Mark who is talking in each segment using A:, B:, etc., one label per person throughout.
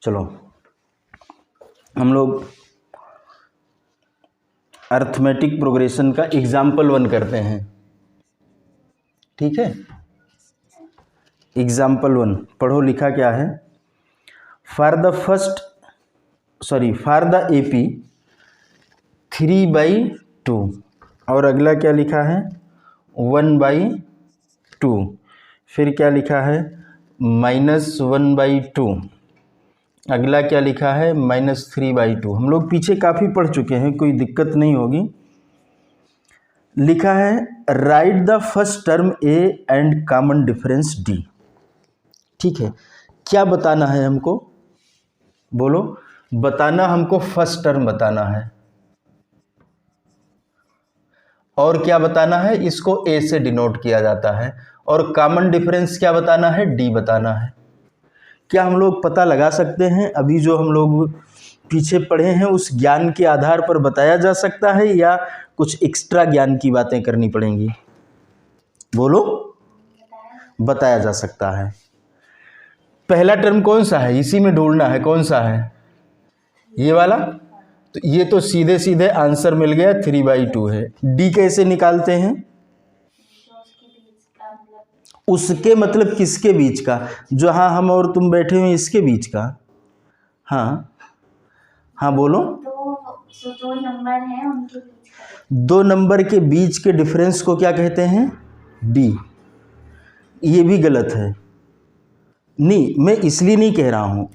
A: चलो हम लोग अर्थमेटिक प्रोग्रेशन का एग्जाम्पल 1 करते हैं, ठीक है। एग्जाम्पल 1 पढ़ो, लिखा क्या है। फॉर द एपी 3/2 और अगला क्या लिखा है 1/2, फिर क्या लिखा है -1/2, अगला क्या लिखा है -3/2। हम लोग पीछे काफ़ी पढ़ चुके हैं, कोई दिक्कत नहीं होगी। लिखा है right the first term A and common difference D. ठीक है, क्या बताना है हमको, बोलो। बताना हमको फर्स्ट टर्म बताना है, और क्या बताना है, इसको ए से डिनोट किया जाता है, और कॉमन डिफरेंस क्या बताना है, डी बताना है। क्या हम लोग पता लगा सकते हैं अभी जो हम लोग पीछे पढ़े हैं उस ज्ञान के आधार पर बताया जा सकता है, या कुछ एक्स्ट्रा ज्ञान की बातें करनी पड़ेंगी, बोलो। बताया जा सकता है। पहला टर्म कौन सा है, इसी में ढूंढना है, कौन सा है, ये वाला। तो ये तो सीधे सीधे आंसर मिल गया 3/2 है। डी कैसे निकालते हैं, उसके मतलब किसके बीच का, जहां हम और तुम बैठे हुए इसके बीच का। हाँ हाँ बोलो।
B: दो नंबर हैं उनके बीच का,
A: 2 नंबर के बीच के डिफरेंस को क्या कहते हैं, डी। ये भी गलत है, नहीं मैं इसलिए नहीं कह रहा हूं,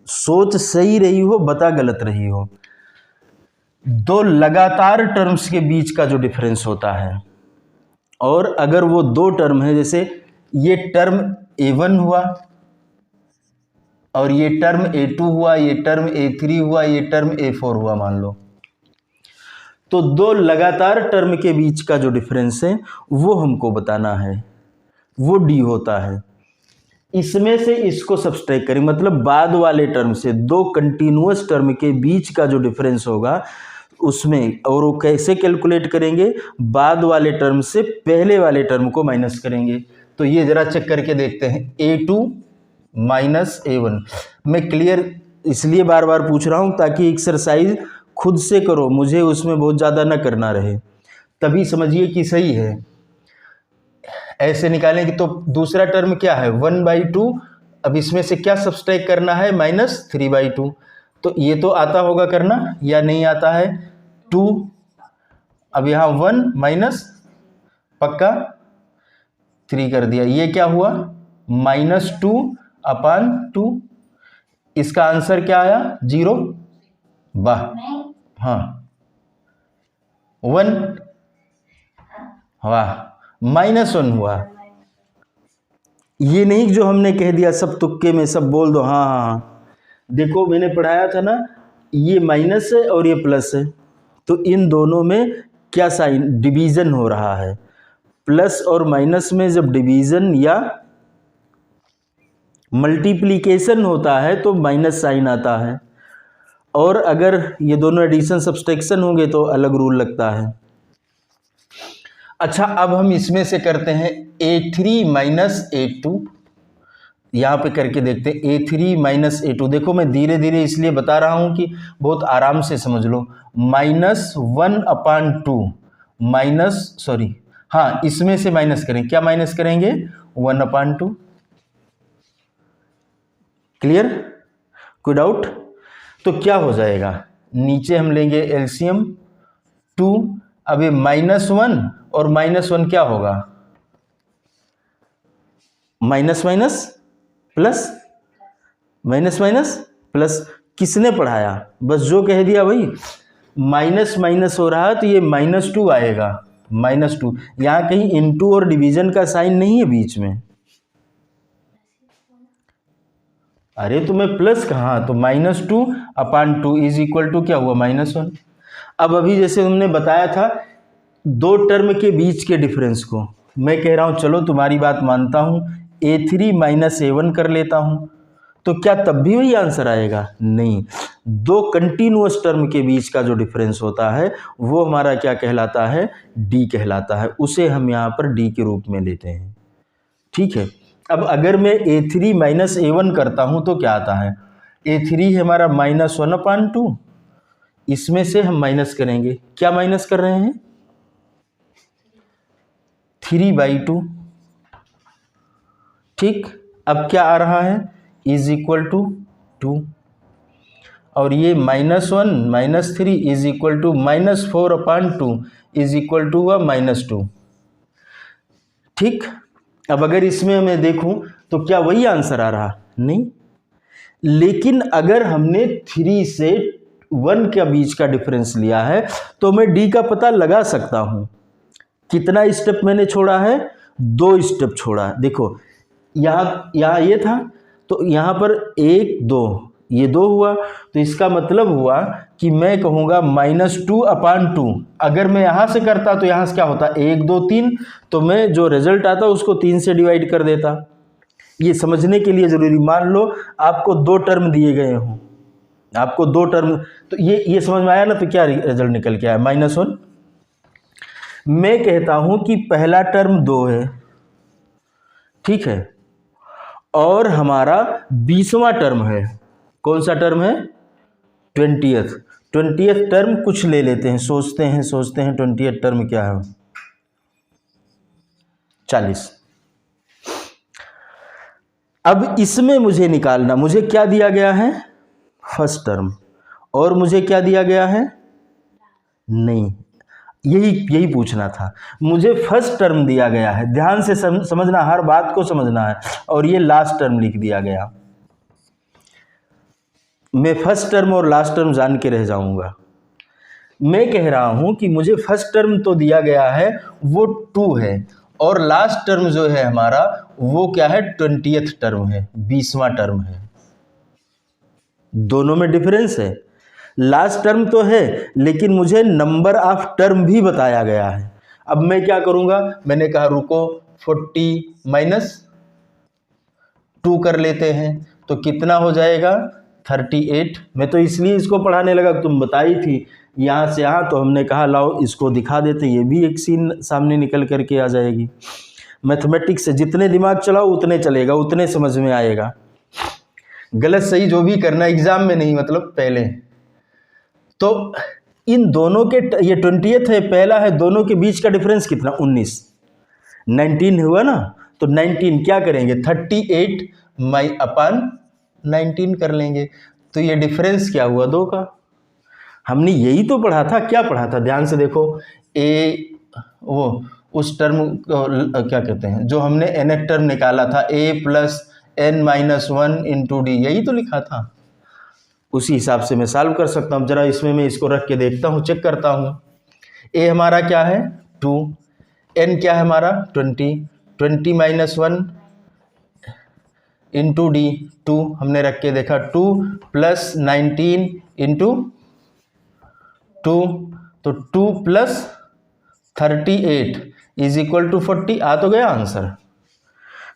A: सोच सही रही हो, बता गलत रही हो। 2 लगातार टर्म्स के बीच का जो डिफरेंस होता है, और अगर वो 2 टर्म है, जैसे ये टर्म A1 हुआ और ये टर्म A2 हुआ, ये टर्म A3 हुआ, ये टर्म A4 हुआ मान लो, तो 2 लगातार टर्म के बीच का जो डिफरेंस है वो हमको बताना है, वो डी होता है। इसमें से इसको सब्सट्रैक्ट करें, मतलब बाद वाले टर्म से 2 कंटिन्यूअस टर्म के बीच का जो डिफरेंस होगा उसमें, और वो कैसे कैलकुलेट करेंगे, बाद वाले टर्म से पहले वाले टर्म को माइनस करेंगे। तो ये जरा चेक करके देखते हैं, A2 माइनस A1। मैं क्लियर इसलिए बार बार पूछ रहा हूँ ताकि एक्सरसाइज खुद से करो, मुझे उसमें बहुत ज़्यादा न करना रहे, तभी समझिए कि सही है। ऐसे निकालेंगे तो दूसरा टर्म क्या है 1/2, अब इसमें से क्या सब्सट्रैक्ट करना है -3/2। तो ये तो आता होगा करना या नहीं आता है 2, अब यहाँ 1 माइनस पक्का 3 कर दिया, ये क्या हुआ -2/2। इसका आंसर क्या आया 0। वाह, हाँ 1, वाह -1 हुआ। ये नहीं जो हमने कह दिया सब तुक्के में, सब बोल दो हाँ हाँ हाँ। देखो मैंने पढ़ाया था ना, ये माइनस है और ये प्लस है, तो इन दोनों में क्या साइन, डिवीजन हो रहा है। प्लस और माइनस में जब डिवीजन या मल्टीप्लिकेशन होता है तो माइनस साइन आता है, और अगर ये दोनों एडिशन सब्सट्रैक्शन होंगे तो अलग रूल लगता है। अच्छा, अब हम इसमें से करते हैं A3 माइनस A2, यहाँ पे करके देखते हैं A3 माइनस A2। देखो मैं धीरे धीरे इसलिए बता रहा हूँ कि बहुत आराम से समझ लो। -1/2 हाँ इसमें से माइनस करें, क्या माइनस करेंगे 1/2। क्लियर, कोई डाउट। तो क्या हो जाएगा, नीचे हम लेंगे एलसीएम 2, अब ये -1 और -1 क्या होगा, minus minus plus, minus minus plus. किसने पढ़ाया, बस जो कह दिया भाई, माइनस माइनस हो रहा है तो ये -2 आएगा, -2। यहाँ कहीं इनटू और डिवीजन का साइन नहीं है बीच में, अरे तुम्हें प्लस कहाँ, तो -2/2 इज इक्वल टू क्या हुआ -1। अब अभी जैसे हमने बताया था 2 टर्म के बीच के डिफरेंस को, मैं कह रहा हूँ चलो तुम्हारी बात मानता हूँ, A3 माइनस A1 कर लेता हूँ, तो क्या तब भी वही आंसर आएगा, नहीं। 2 कंटिन्यूअस टर्म के बीच का जो डिफरेंस होता है वो हमारा क्या कहलाता है, डी कहलाता है, उसे हम यहाँ पर डी के रूप में लेते हैं। ठीक है, अब अगर मैं A3 माइनस A1 करता हूँ तो क्या आता है, A3 है हमारा -1/2, इसमें से हम माइनस करेंगे, क्या माइनस कर रहे हैं, 3/2। ठीक, अब क्या आ रहा है, इज इक्वल टू 2, और ये -1 - 3 is equal to -4/2 is equal to -2। ठीक, अब अगर इसमें मैं देखूं तो क्या वही आंसर आ रहा, नहीं, लेकिन अगर हमने 3 से 1 के बीच का डिफरेंस लिया है तो मैं d का पता लगा सकता हूं। कितना स्टेप मैंने छोड़ा है, 2 स्टेप छोड़ा। देखो यहाँ ये था, तो यहाँ पर 1 2, ये 2 हुआ, तो इसका मतलब हुआ कि मैं कहूँगा -2/2। अगर मैं यहाँ से करता तो यहाँ से क्या होता, 1 2 3, तो मैं जो रिजल्ट आता उसको 3 से डिवाइड कर देता। ये समझने के लिए ज़रूरी, मान लो आपको 2 टर्म दिए गए हों, आपको 2 टर्म, तो ये समझ में आया ना, तो क्या रिजल्ट निकल के आया, -1। मैं कहता हूँ कि पहला टर्म 2 है, ठीक है, और हमारा 20वां टर्म है, कौन सा टर्म है, 20th टर्म कुछ ले लेते हैं, सोचते हैं 20th टर्म क्या है, 40। अब इसमें मुझे निकालना, मुझे क्या दिया गया है, फर्स्ट टर्म, और मुझे क्या दिया गया है, नहीं, यही पूछना था, मुझे फर्स्ट टर्म दिया गया है, ध्यान से समझना, हर बात को समझना है, और ये लास्ट टर्म लिख दिया गया। मैं फर्स्ट टर्म और लास्ट टर्म जान के रह जाऊंगा। मैं कह रहा हूं कि मुझे फर्स्ट टर्म तो दिया गया है वो 2 है, और लास्ट टर्म जो है हमारा वो क्या है, 20th टर्म है, 20वां टर्म है। दोनों में डिफरेंस है, लास्ट टर्म तो है लेकिन मुझे नंबर ऑफ टर्म भी बताया गया है। अब मैं क्या करूंगा, मैंने कहा रुको 40 - 2 कर लेते हैं, तो कितना हो जाएगा, 38। मैं तो इसलिए इसको पढ़ाने लगा, तुम बताई थी यहाँ से यहाँ, तो हमने कहा लाओ इसको दिखा देते, ये भी एक सीन सामने निकल करके आ जाएगी। मैथमेटिक्स से जितने दिमाग चलाओ उतने चलेगा, उतने समझ में आएगा। गलत सही जो भी करना एग्जाम में नहीं, मतलब पहले। तो इन दोनों के, ये 20th है, पहला है, दोनों के बीच का डिफरेंस कितना, 19 हुआ ना, तो 19 क्या करेंगे, 38/19 कर लेंगे, तो ये डिफरेंस क्या हुआ, 2 का। हमने यही तो पढ़ा था, क्या पढ़ा था, ध्यान से देखो, वो उस टर्म को क्या कहते हैं, जो हमने nth टर्म निकाला था, a + n - 1 × d, यही तो लिखा था। उसी हिसाब से मैं सॉल्व कर सकता हूँ। जरा इसमें मैं इसको रख के देखता हूँ, चेक करता हूँ। a हमारा क्या है, 2, n क्या है हमारा, 20 - 1 × d, 2 हमने रख के देखा, 2 + 19 × 2, तो 2 + 38 = 40, आ तो गया आंसर।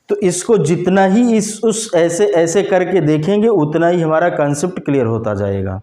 A: तो इसको जितना ही ऐसे करके देखेंगे उतना ही हमारा कॉन्सेप्ट क्लियर होता जाएगा।